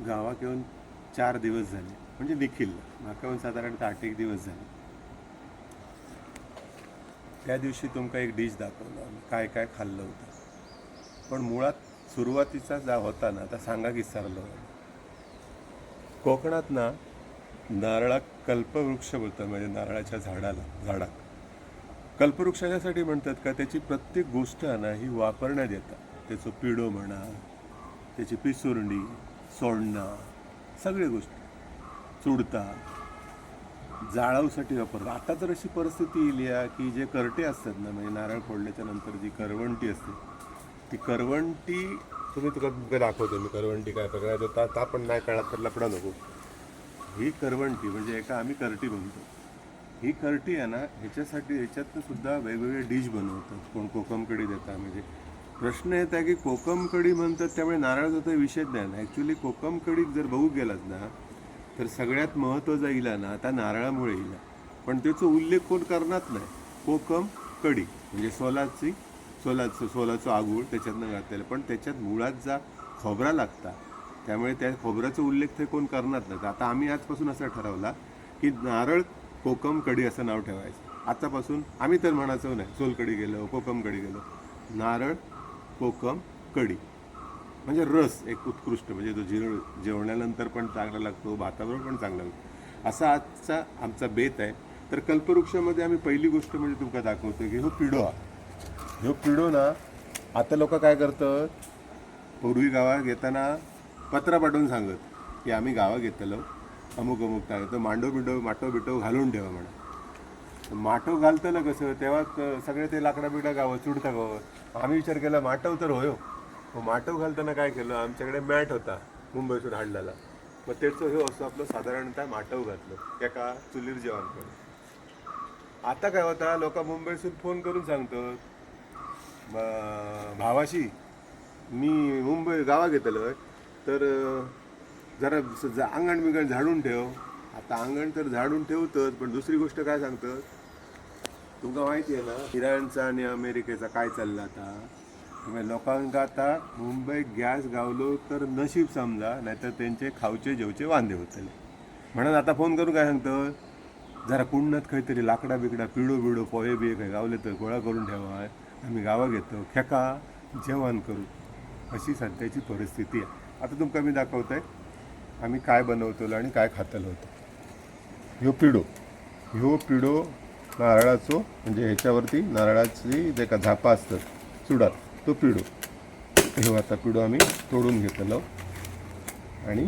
गावाक येऊन 4 दिवस झाले, म्हणजे निखिल म्हाका येऊन साधारणतः 8 दिवस झाले. त्या दिवशी तुमका एक डिश दाखवलं आम्ही काय काय खाल्लं होतं, पण मुळात सुरुवातीचा जा होता ना आता सांगा विसरलो. कोकणात ना नारळाक कल्पवृक्ष बोलतात, म्हणजे नारळाच्या झाडाक कल्पवृक्ष यासाठी म्हणतात का त्याची प्रत्येक गोष्ट ना ही वापरण्यात येतात. त्याचं पिडो म्हणा, त्याची पिसुर्णी, सोडणं, सगळ्या गोष्टी चुडता जाळावसाठी वापरतात. आता तर अशी परिस्थिती येईल की जे करटे असतात ना, म्हणजे नारळ फोडल्याच्या नंतर जी करवंटी असते ती करवंटी तुका दाखवतो मी. करवंटी काय प्रकार ता पण नाही कळत तर लपडा नको. ही करवंटी म्हणजे एका आम्ही करटी म्हणतो. ही करटी आहे ना ह्याच्यातनं सुद्धा वेगवेगळे डिश बनवतात. कोण कोकम कढी देतात. म्हणजे प्रश्न येत आहे की कोकम कढी म्हणतात त्यामुळे नारळाचा तर विषयच नाही ना. ॲक्च्युली कोकम कढी जर बघू गेलात ना तर सगळ्यात महत्त्वाचा येईल ना आता नारळामुळे येईल, पण त्याचा उल्लेख कोण करणार नाही. कोकम कढी म्हणजे सोलाचं आगूळ त्याच्यातनं घातलेलं, पण त्याच्यात मुळात जा खोबरा लागता, त्यामुळे त्या खोबऱ्याचा उल्लेख ते कोण करणार नाही. आता आम्ही आजपासून असा ठरवला की नारळ कोकम कढी असं नाव ठेवायचं. आतापासून आम्ही तर म्हणायचो नाही सोलकढी गेलो कोकम कढी गेलो, नारळ कोकम कढी म्हणजे रस एक उत्कृष्ट, म्हणजे तो जेवणानंतर पण चांगला लागतो, भाताबरोबर पण चांगला लागतो, असा आजचा आमचा बेत आहे. तर कल्पवृक्षामध्ये आम्ही पहिली गोष्ट म्हणजे तुमका दाखवतो की ह्यो पिढो ना आता लोक काय करतात, पूर्वी गावात येताना पत्रा पाठवून सांगत की आम्ही गावात येतलो अमुक अमुक काय तर माटो बिटो घालून ठेवा म्हणा. माटो घालतलं कसं तेव्हा सगळे ते लाकडा बिडा गावं चुडता गावं. आम्ही विचार केला माटव तर होयो, मग माटव घालताना काय केलं, आमच्याकडे मॅट होता मुंबईतून हाडलेला, मग त्याचं हे असं आपलं साधारणतः माटव घातलं एका चुलीर जेवण करून. आता काय होता लोक मुंबईतून फोन करून सांगतात भावाशी मी मुंबई गावात घेतलं तर जरा अंगण बिंगण झाडून ठेव. आता अंगण तर झाडून ठेवतच, पण दुसरी गोष्ट काय सांगतं तुमका माहिती आहे ना इराणचा आणि अमेरिकेचा काय चाललं आता. तुम्ही लोकांका आता मुंबईत गॅस गावलो तर नशीब समजा, नाहीतर त्यांचे खावचे जेवचे वांदे होतले. म्हणून आता फोन करून काय सांगतं जरा कुंडत काहीतरी लाकडा बिकडा पिडो पोहे बिहे काही गावले तर गोळा करून ठेवा, आम्ही गावा घेतो खेका जेवण करू. अशी सध्याची परिस्थिती आहे. आता तुमका मी दाखवत आहे आम्ही काय बनवतो आणि काय खातलो होतो. ह्यो पिडो नारळाचो, म्हणजे ह्याच्यावरती नारळाची जे का झापा असतात चुडात तो पिडो. ह्यो आता पिडो आम्ही तोडून घेतलो आणि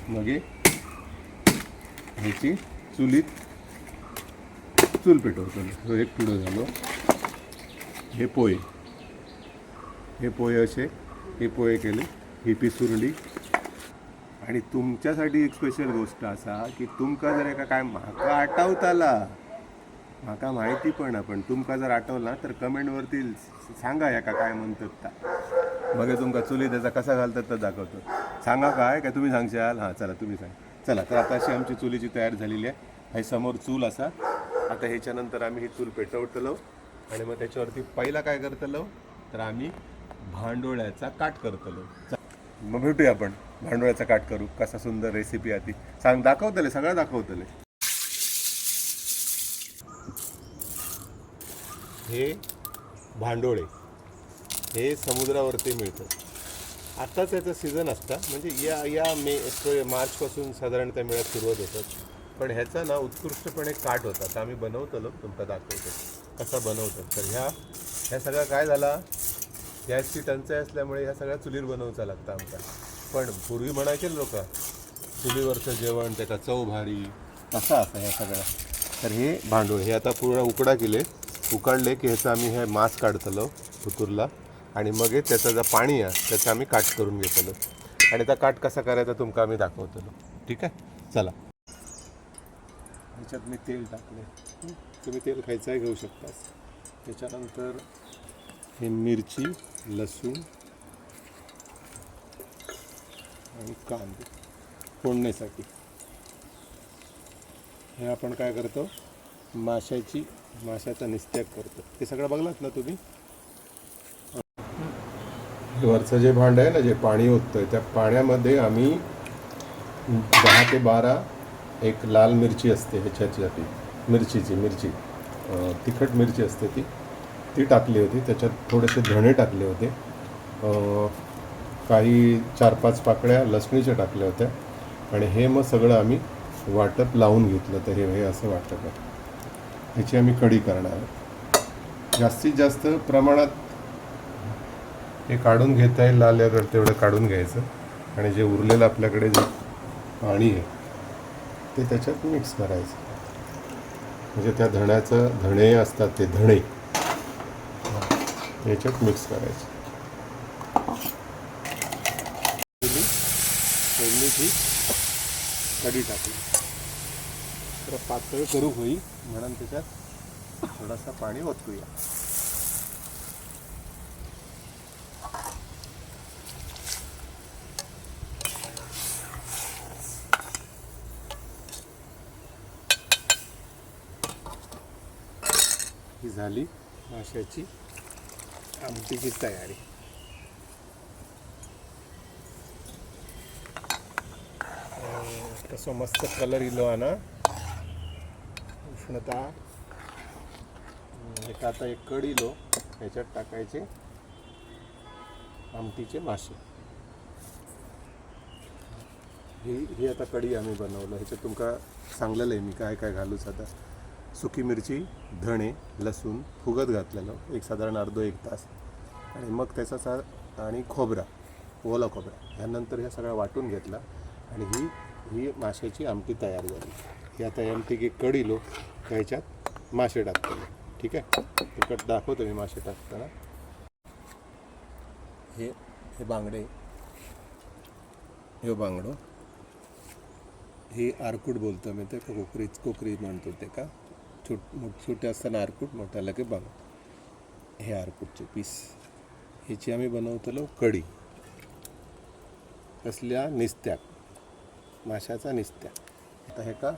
मग ह्याची चुलीत चूल पेटवतो. तो एक पिढो झालो. हे पोहे असे हे पोहे केले, ही पिसुर्ली. आणि तुमच्यासाठी एक स्पेशल गोष्ट असा की तुमका जर एका काय म्हाका आठवताला, म्हाका माहिती पण तुमका जर आठवला तर कमेंटवरती सांगा एका काय म्हणतात का, मग तुमका चुली त्याचा कसा घालतात तर दाखवतो. सांगा काय तुम्ही सांगशाल. हां चला तुम्ही सांग. चला तर आता अशी आमची चुलीची तयारी झालेली आहे. हे समोर चूल असा. आता ह्याच्यानंतर आम्ही ही चूल पेटवतलो आणि मग त्याच्यावरती पहिला काय करतलो तर आम्ही भांडोळ्याचा काट करतलो. मग भेटूया आपण भांडोळ्याचा काट करू. कसा सुंदर रेसिपी आहे ती सांग, दाखवतले सगळं दाखवतले. हे भांडोळे हे समुद्रावरती मिळतं. आता त्याचं सीझन असतं, म्हणजे या मार्चपासून साधारणतः मिळत सुरुवात होतात. पण ह्याचा ना उत्कृष्टपणे काट होता. तर आम्ही बनवतलो तुमचा दाखवतो कसा बनवतात. तर ह्या सगळ्या काय झाला, गॅसची टंचाई असल्यामुळे ह्या सगळ्या चुलीवर बनवचा लागतं आमचा. पण पूर्वी म्हणायचे लोक चुलीवरचं जेवण त्याचा चव भारी असा असा ह्या सगळ्या. तर हे भांडोळ हे आता पूर्ण उकडले की ह्याचं आम्ही हे मांस काढतलो उतरला आणि मग त्याचं जे पाणी आहे त्याचं आम्ही काट करून घेतलो. आणि त्या काट कसा करायचा तुमका आम्ही दाखवतलो. ठीक आहे चला. ह्याच्यात मी तेल टाकले, तुम्ही तेल खायचं घेऊ शकता. त्याच्यानंतर हे मिरची, लसूण आणि कांदे फोडण्यासाठी. हे आपण काय करतो माशाचा निस्त्याग करतो. ते सगळं बघलात ना तुम्ही. वरचं जे भांड आहे ना जे पाणी ओततोय त्या पाण्यामध्ये आम्ही 10 ते 12 एक लाल मिरची असते ह्याच्यासाठी, मिरची तिखट मिरची असते ती टाकली होती. त्याच्यात थोडेसे धणे टाकले होते, काही 4-5 पाकळ्या लसणीच्या टाकल्या होत्या. आणि हे मग सगळं आम्ही वाटप लावून घेतलं. तर हे असं वाटप आहे. ह्याची आम्ही कढी करणार आहोत. जास्तीत जास्त प्रमाणात हे काढून घेता येईल आल्यावर तेवढं काढून घ्यायचं. आणि जे उरलेलं आपल्याकडे जे पाणी आहे ते त्याच्यात मिक्स करायचं. म्हणजे त्या धणे असतात ते धणे याच्यात मिक्स करायचे. फोडणीची कढी टाकली तर पातळ करू होई म्हणून त्याच्यात थोडासा पाणी ओतूया. ही झाली माशाची आमटीची तयारी. तसं मस्त कलर इलो ना उष्णता. आता एक कढी इलो ह्याच्यात टाकायचे आमटीचे मासे. ही आता कढी आम्ही बनवलं. ह्याच्यात तुमका सांगलेलं आहे मी काय काय घालूच. आता सुकी मिरची, धणे, लसूण फुगत घातलेलं एक साधारण अर्धा एक तास. आणि मग त्याचा आणि खोबरा, ओला खोबरा ह्यानंतर हे सगळं वाटून घेतला. आणि ही माशाची आमटी तयार झाली. ही आता आमटी की कढी लो ह्याच्यात मासे टाकतो. ठीक आहे, तिकट दाखवतो मी मासे टाकताना. हे बांगडे, हे बांगडो, हे आरकूट बोलतो मी ते का कोकरी म्हणतो ते का छोटे असताना आरकूट, मोठ्याला की बांग. हे आरकूटचे पीस ह्याची आम्ही बनवतलो कढी. कसल्या निस्त्याक, माशाचा निस्त्याक. आता हे का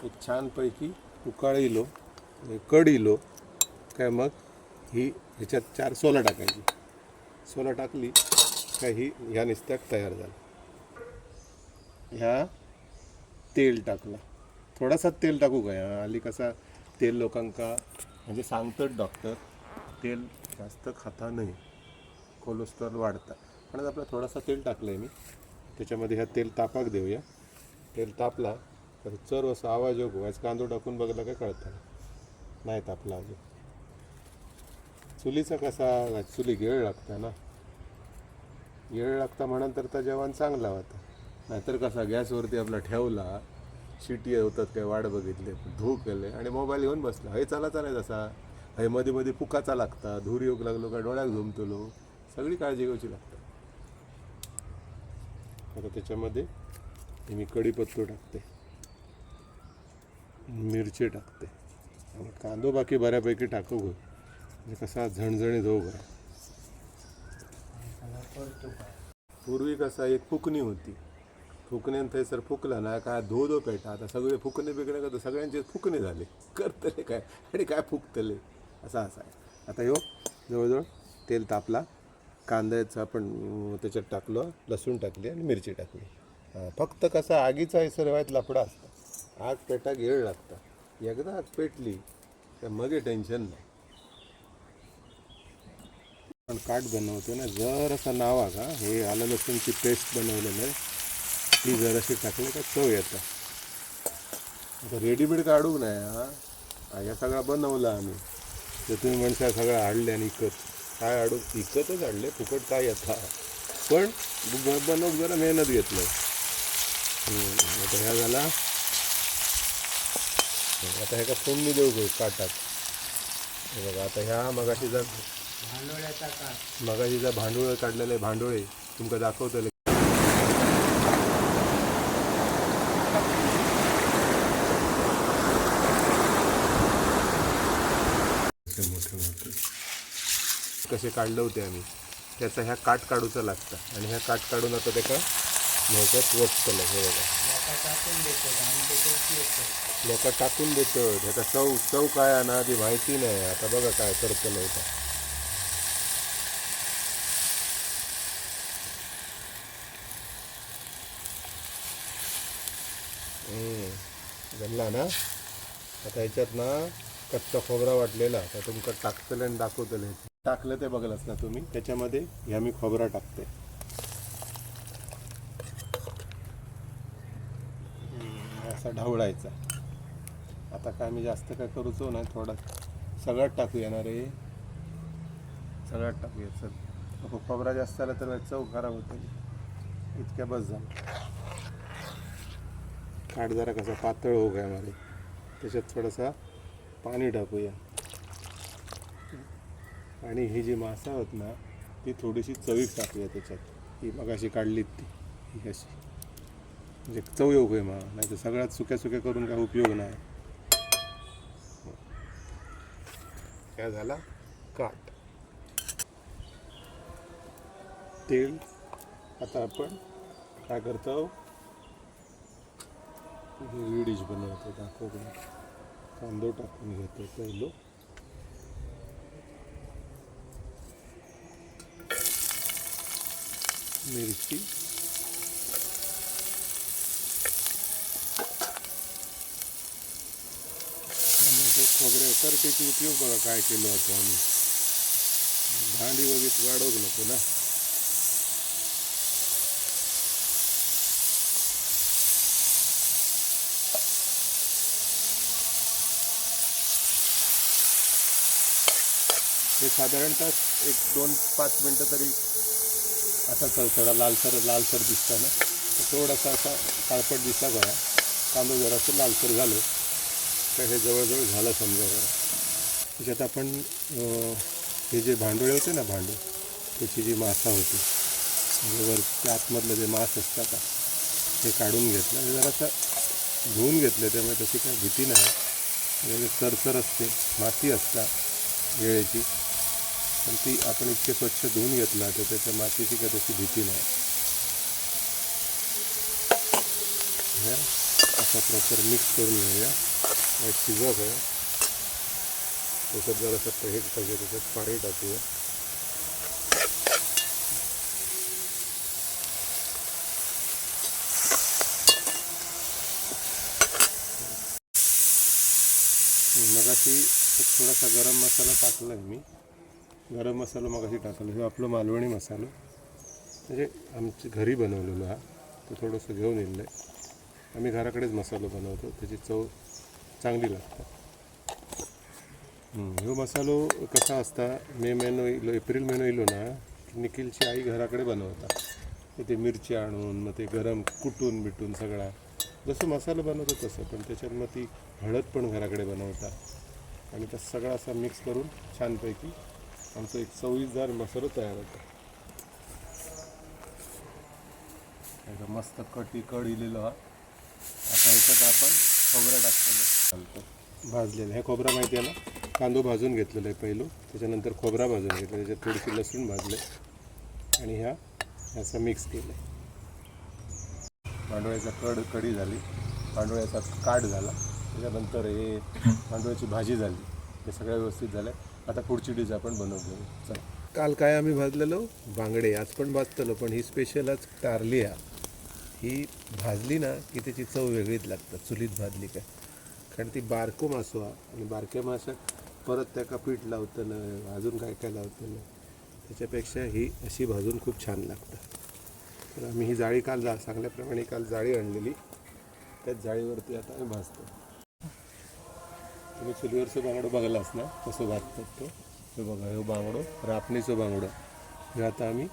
एक छानपैकी उकाळीलो कढीलो काय. मग ह्याच्यात 4 सोला टाकायची. सोला टाकली काय ह्या निस्त्याक तयार झाला. ह्या तेल टाकलं, थोडासा तेल टाकू काय. हल्ली कसा तेल लोकांका म्हणजे सांगतात डॉक्टर तेल जास्त खाता नाही, कोलेस्ट्रॉल वाढतं. म्हणून आपलं थोडासा तेल टाकलं आहे मी. त्याच्यामध्ये ह्या तेल तापाक देऊया. तेल तापला तर चर असा आवाज येऊ. आज कांदो टाकून बघला काय कळतं नाही तापला अजून. चुलीचा कसा चुली गिळ लागतं ना, गिळ लागता म्हणून तर त्या जेवण चांगला होता. नाहीतर कसा गॅसवरती आपला ठेवला, शिटी होतात काय वाट बघितले, धू केले आणि मोबाईल घेऊन बसला. हे चाला तसा हे मध्ये मध्ये पुकाचा लागता, धूर येऊक लागलो का डोळ्याक झोमतलो, सगळी काळजी घ्यायची लागतं. आता त्याच्यामध्ये मी कढीपत्तो टाकते, मिरची टाकते आणि कांदो बाकी बऱ्यापैकी टाकू गो. म्हणजे कसा झणझणीत हो गं. पूर्वी कसा एक फुकणी होती, फुकण्यान थंयसर फुकला ना काय धो पेटा. आता सगळे फुकणे बिकणे करतो, सगळ्यांचे फुकणे झाले. करतले काय आणि काय फुकतले असा आहे. आता ह्यो जवळजवळ तेल तापला. कांद्याचं आपण त्याच्यात टाकलं, लसूण टाकली आणि मिरची टाकली. फक्त कसा आगीचा सर्वात लफडा असता. आग पेटाक येळ लागता. एकदा आग पेटली तर मग टेन्शन नाही. पण काट बनवतो ना जर असं नावा का हे आलं लसूणची पेस्ट बनवलेलं आहे ती जराशी टाकली का चव येतं. आता रेडीमेड काढू नाही. या सगळा बनवला आम्ही तर तुम्ही म्हणता सगळं हाडले आणि इकत काय हाडू. इकतच हाडले, फुकट काय येता. पण बनवून जरा मेहनत घेतलं. आता ह्या झाला. आता ह्या का फोडणी देऊ गो काटात. हे बघा आता ह्या मगाशी भांडोळ काढलेले भांडोळे तुमका दाखवतले. मोठे कसे काढले होते आम्ही. त्याचा ह्या काट काढूचा लागतं आणि ह्या काट काढून आता त्याका ह्याच्यात वचतलं. हे बघा लोक टाकून देतं. ह्याचा चव काय आहे ना आधी माहिती नाही. आता बघा काय करतलं होतं. जमला ना. आता ह्याच्यात ना कच्चा खोबरा वाटलेला आता तुमका टाकतले आणि दाखवतले. टाकलं ते बघलच ना तुम्ही. त्याच्यामध्ये ह्या मी खोबरा टाकते. असा ढवळायचा. आता काय मी जास्त काय करूचो नाही, थोडा सगळ्यात टाकूया ना रे, सगळ्यात टाकूया. चल खोबरा जास्त आला तर चव खराब होते. इतक्या बस झालं. काठ जरा कसा पातळ हो गया मारे, त्याच्यात थोडासा पाणी टाकूया. आणि ही जी मासा होत ना ती थोडीशी चवीक टाकूया त्याच्यात. ही मगाशी काढलीत ती ही कशी म्हणजे चव येऊ गय मग, नाही तर सगळ्यात सुक्या सुक्या करून काय उपयोग नाही. काय झाला काट तेल. आता आपण काय करतो, ही डिश बनवतो दाखवतो. कांदो टाकून घेतो पहिलो. मिरची, टोमॅटो, खोबरे करटेचे उपयोग बघा काय केलो होतो आम्ही. भांडी वगैरे वाढवू नको ना. हे साधारणतः 1-2-5 मिनटं तरी असा थोडा लालसर दिसता ना. थोडासा असा काळपट दिसला बघा. कांदा जरासं लालसर झालं तर हे जवळजवळ झालं समजा बघा. त्याच्यात आपण हे जे भांडोळे होते ना, त्याची जी मासा होती म्हणजे वरच्या आतमधलं जे मांस असतं का हे काढून घेतलं. हे जरासं धुवून घेतलं, त्यामुळे तशी काही भीती नाही. म्हणजे चरचर असते, माती असता वेळेची, पण ती आपण इतके स्वच्छ धुवून घेतला तर त्याच्या मातीची काही तशी भीती नाही. असा प्रॉपर मिक्स करून घेऊया. शिजत आहे त्याच्यात जरासं हे पाहिजे, त्याच्यात पाणी टाकूया. मगाशी थोडासा गरम मसाला टाकला आहे मी. गरम मसाला मगाशी टाकला. हे आपलं मालवणी मसाला म्हणजे आमच्या घरी बनवलेलो हा. तो थोडंसं घेऊन येईल. आम्ही घराकडेच मसाला बनवतो, त्याची चव चांगली लागते. ह्यो मसालो कसा असता, मे महिनो येलो, एप्रिल महिनो येलो ना, निखिलची आई घराकडे बनवतात. ते मिरची आणून मग ते गरम कुटून बिटून सगळा जसं मसाला बनवतो तसं, पण त्याच्यात मग ती हळद पण घराकडे बनवतात. आणि त्यात सगळा असा मिक्स करून छानपैकी आमचं एक चवीदार मसाला तयार होतो. मस्त कड इलेलो हा. आता ह्याच्यात आपण खोबरा टाकतो भाजलेलं. हे खोबरा माहिती आहे ना, कांदो भाजून घेतलेलं आहे पहिलं, त्याच्यानंतर खोबरा भाजून घेतलं, त्याच्यात थोडीशी लसूण भाजले आणि ह्या असं मिक्स केलं. भांडवळ्याचा कढी झाली, भांडवळ्याचा काठ झाला, त्याच्यानंतर हे भांडवळ्याची भाजी झाली. हे सगळं व्यवस्थित झालं. आता पुढची डिश आपण बनवतो. चला. काल काय आम्ही भाजलेलो बांगडे, आज पण भाजतलो, पण ही स्पेशल आज टारली आहे. ही भाजली ना की त्याची चव वेगळीच लागतात चुलीत भाजली काय. कारण ती बारको मासो आणि बारक्या माशात परत त्याका पीठ लावतलं, अजून काय काय लावतलं, त्याच्यापेक्षा ही अशी भाजून खूप छान लागतं. तर आम्ही ही जाळी काल सांगल्याप्रमाणे काल जाळी आणलेली, त्याच जाळीवरती आता आम्ही भाजतो. तुम्ही चुलीवरचं बांगडं बघलास ना कसं भाजतात तो. हे बघा, हे बांगडो रापणीचं बांगडं हे आता आम्ही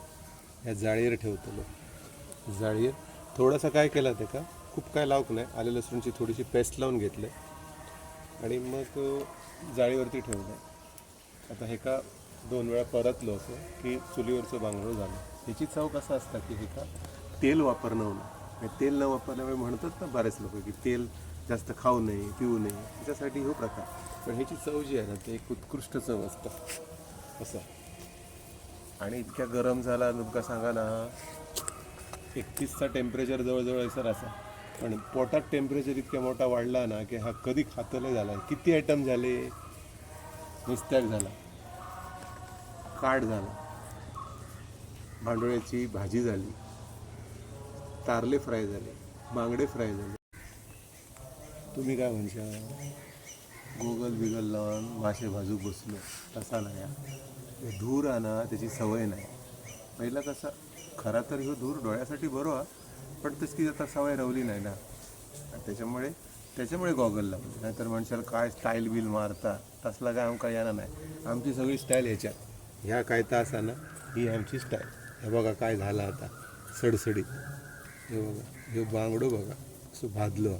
ह्या जाळीवर ठेवतो. जाळीवर थोडासा काय केलं ते का खूप काय लावक नाही, आले लसूणची थोडीशी पेस्ट लावून घेतलं आणि मग जाळीवरती ठेवलं. आता हे का 2 वेळा परतलं होतं की चुलीवरचं बांगडं झालं. ह्याची चव कसं असतं की हे का तेल वापरणं होणं. तेल न वापरल्यामुळे म्हणतात ना बरेच लोक की तेल जास्त खाऊ नये, पिऊ नये, त्याच्यासाठी हो प्रकार. पण ह्याची चव जी आहे ना ते एक उत्कृष्ट चव असतं असं. आणि इतक्या गरम झाला तुमका सांगा ना, 31चा टेम्परेचर जवळजवळ सर असा, पण पोटात टेम्परेचर इतक्या मोठा वाढला ना की हा कधी खातले झाला. किती आयटम झाले, नुसत्याक झाला, काठ झाला, भांडोळ्याची भाजी झाली, तारले फ्राय झाले, बांगडे फ्राय झाले. तुम्ही काय म्हणशा गोगल बिगल लावून मासे भाजूक बसलो तसा नाही हा. हे धूर आहे ना त्याची सवय नाही. पहिला कसा खरा तर ह्यो धूर डोळ्यासाठी बरो हा, पण तशी आता सवय रवली नाही ना. आणि त्याच्यामुळे गॉगल लावली. नाहीतर माणसाला काय स्टाईल बिल मारता तसला काय आमका येणार नाही. आमची सगळी स्टाईल ह्याच्यात ह्या काय तर असा ना, ही आमची स्टाईल. हे बघा काय झालं आता सडसडीत. हे बघा हे बांगडो बघा असं भाजलं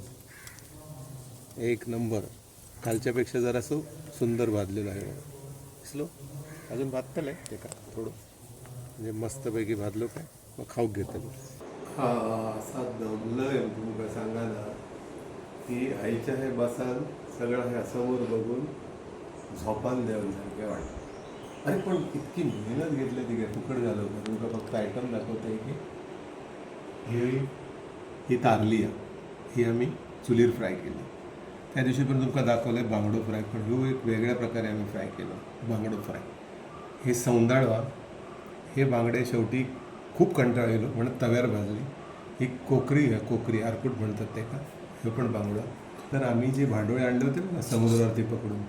एक नंबर. कालच्यापेक्षा जरासं सुंदर भाजलेलं आहे बघा. दिसलो अजून भाजतलं आहे ते का थोडं म्हणजे मस्तपैकी भाजलो काय मग खाऊक घेतलं. हा असा दमलंय तुमका सांगा ना की आईच्या हे बसान सगळं हे समोर बघून झोपान द्यावं सारखे वाटतं. अरे पण इतकी मेहनत घेतली ती काय फुकट झालं होतं. तुमका फक्त आयटम दाखवते की ही तारली आहे. ही आम्ही चुलीर फ्राय केली. त्या दिवशी पण तुमका दाखवलं आहे बांगडो फ्राय, पण ह्यो एक वेगळ्या प्रकारे आम्ही फ्राय केलं बांगडो फ्राय. हे सौंदाळवा हे बांगडे शेवटी खूप कंटाळलेलो म्हणून तव्यावर भाजली. ही कोकरी आहे, कोकरी आरकूट म्हणतात ते का, हे पण बांगडं. तर आम्ही जे भांडोळे आणले होते ना समुद्रावरती पकडून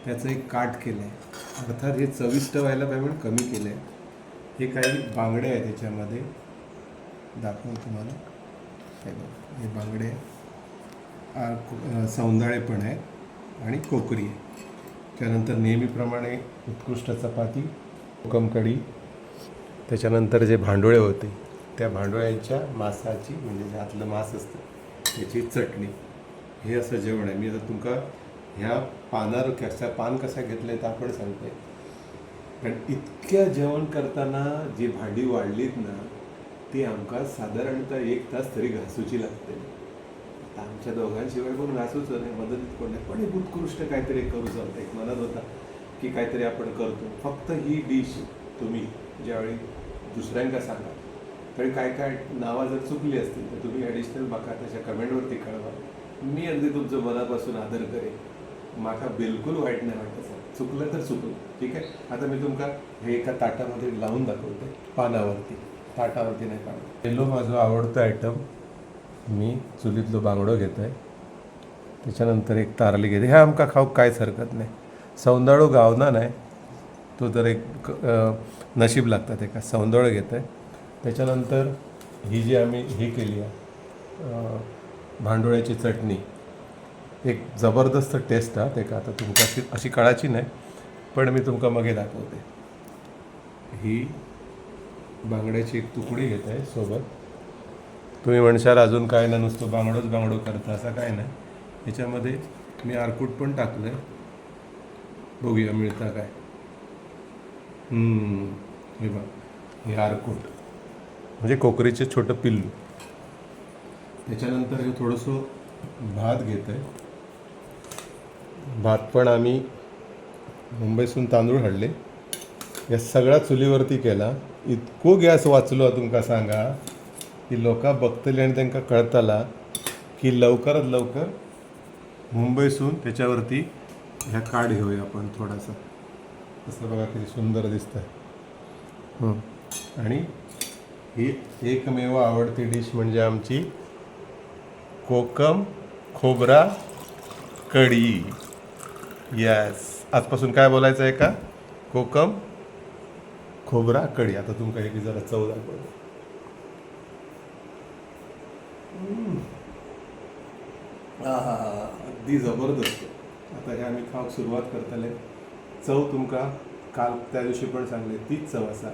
त्याचं एक काट केलं आहे. अर्थात हे चविष्ट व्हायला पाहिजे म्हणून कमी केलं आहे. हे काही बांगडे आहे त्याच्यामध्ये दाखवून तुम्हाला. हे बांगडे सौंदाळे पण आहेत आणि कोकरी आहे. त्यानंतर नेहमीप्रमाणे उत्कृष्ट चपाती, कोकम कढी, त्याच्यानंतर जे भांडोळे होते त्या भांडोळ्यांच्या मांसाची म्हणजे जे आतलं मांस असतं त्याची चटणी. हे असं जेवण आहे. मी आता तुमका ह्या पानावर कसा पान कसा घेतलं आहे तर आपण सांगतोय. कारण इतक्या जेवण करताना जी भांडी वाढलीत ना ती आमका साधारणतः 1 तास तरी घासूची लागते. आता आमच्या दोघांशिवाय पण घासूच नाही, मदतीत कोण नाही. पण एक उत्कृष्ट काहीतरी करू चालतं. एक मनात होता की काहीतरी आपण करतो. फक्त ही डिश तुम्ही ज्यावेळी दुसऱ्यांका सांगा तरी काय काय नावं जर चुकली असतील तर तुम्ही ॲडिशनल बघा त्याच्या कमेंटवरती कळवा. मी अगदी तुमचं मनापासून आदर करेन. माका बिलकुल वाईट नाही वाटत. चुकलं तर चुकलं ठीक आहे. आता मी तुमका हे एका ताटामध्ये लावून दाखवते पानावरती, ताटावरती नाही काढतो. पहिलो माझं आवडतं आयटम मी चुलीतलो बांगडो घेतो आहे. त्याच्यानंतर एक तारली घेते. ह्या आमका खाऊक काहीच हरकत नाही. सौंदाळो गावना नाही तो तर एक नशीब लागतात एका. सौंदाळं घेतं आहे. त्याच्यानंतर ही जी आम्ही ही केली आहे भांडोळ्याची चटणी, एक जबरदस्त टेस्ट हा ते का. आता तुमका अशी कळाची नाही पण मी तुमका मगे दाखवते. ही बांगड्याची एक तुकडी घेत आहे सोबत. तुम्ही म्हणशाल अजून काय ना नुसतं बांगडो करता असं काय नाही. ह्याच्यामध्ये मी आरकूट पण टाकलं आहे. बघूया मिळतं काय. हे बघ हे आरकूट म्हणजे कोकरीचे छोटं पिल्लू. त्याच्यानंतर हे थोडंसं भात घेत आहे. भात पण आम्ही मुंबईसून तांदूळ हाडले. या सगळ्या चुलीवरती केला. इतको गॅस वाचलो तुमका सांगा की लोकां बघतली आणि त्यांना कळतला की लवकरात लवकर मुंबईसून त्याच्यावरती ह्या काढ घेऊया आपण थोडासा. असं बघा किती सुंदर दिसतं. आणि ही एकमेव आवडती डिश म्हणजे आमची कोकम खोबरा कढी. यस, आजपासून काय बोलायचं आहे का, कोकम खोबरा कढी. आता तुमका एक जरा चव दाखवतो. अगदी जबरदस्त. आता हे आम्ही खाऊक सुरुवात करतले. चव तुमका काल त्या दिवशी पण सांगले तीच चव असा.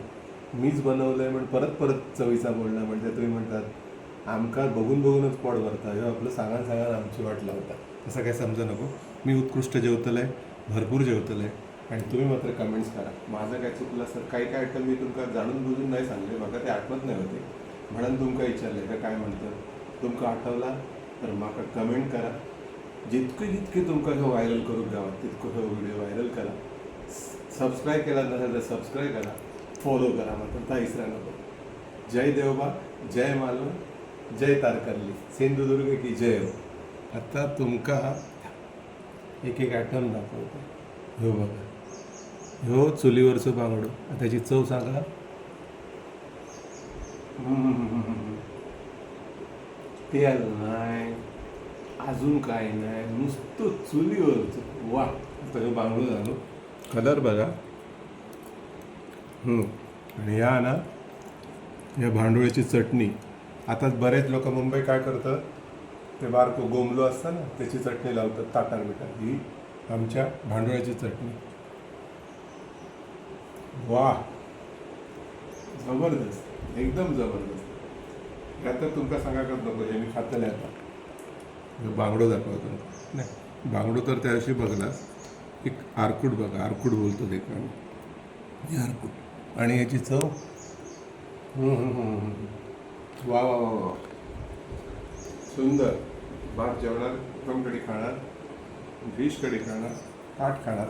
मीच बनवलंय म्हणून परत परत चवीचा बोलणं म्हणजे तुम्ही म्हणतात आमका बघून बघूनच पोट भरता. हे आपलं सांगा आमची वाट लावता. तसं काय समजा नको. मी उत्कृष्ट जेवतलं आहे, भरपूर जेवतलं आहे. आणि तुम्ही मात्र कमेंट्स करा. माझं काय चुकलं सर. काही काय आयटम मी तुमका जाणून बुजून नाही सांगले. मला ते आठवत नाही होते म्हणून तुमका विचारले का काय म्हणतं. तुमका आठवला तर माका कमेंट करा. जितके तुमका हे व्हायरल करून द्यावा तितकं हे व्हिडिओ व्हायरल करा. सबस्क्राईब केला नसेल तर सबस्क्राईब करा, फॉलो करा. मात्र त्या इसरा नको. जय देवबा, जय मालवण, जय तारकर्ली, सिंधुदुर्ग की जय हो. आता तुमका एक एक आयटम दाखवतो. ह्यो बघा, ह्यो चुलीवरचं बांगडो. त्याची चव सांगा. तेल नाही, अजून काय नाही, नुसतं चुलीवरचं. वा, आता हे बांगडू झालो. कलर बघा. आणि ह्या ना, या भांडुळ्याची चटणी. आता बरेच लोक मुंबई काय करतात, ते बारको गोमलो असतं ना, त्याची चटणी लावतात ताटार बिटात. ही आमच्या भांडुळ्याची चटणी. वा, जबरदस्त, एकदम जबरदस्त. या तर तुमका सांगा का नको, हे मी खातले आता. बांगडो दाखवतो. नाही, बांगडो तर त्या दिवशी बघलास. एक आरकूट बघा, आरकूट बोलतो ते कारण, हे आरकूट. आणि याची चव. वा वा वा वा, सुंदर. भात जेवणार, कम कडी खाणार, फिश कडी खाणार, ताट खाणार.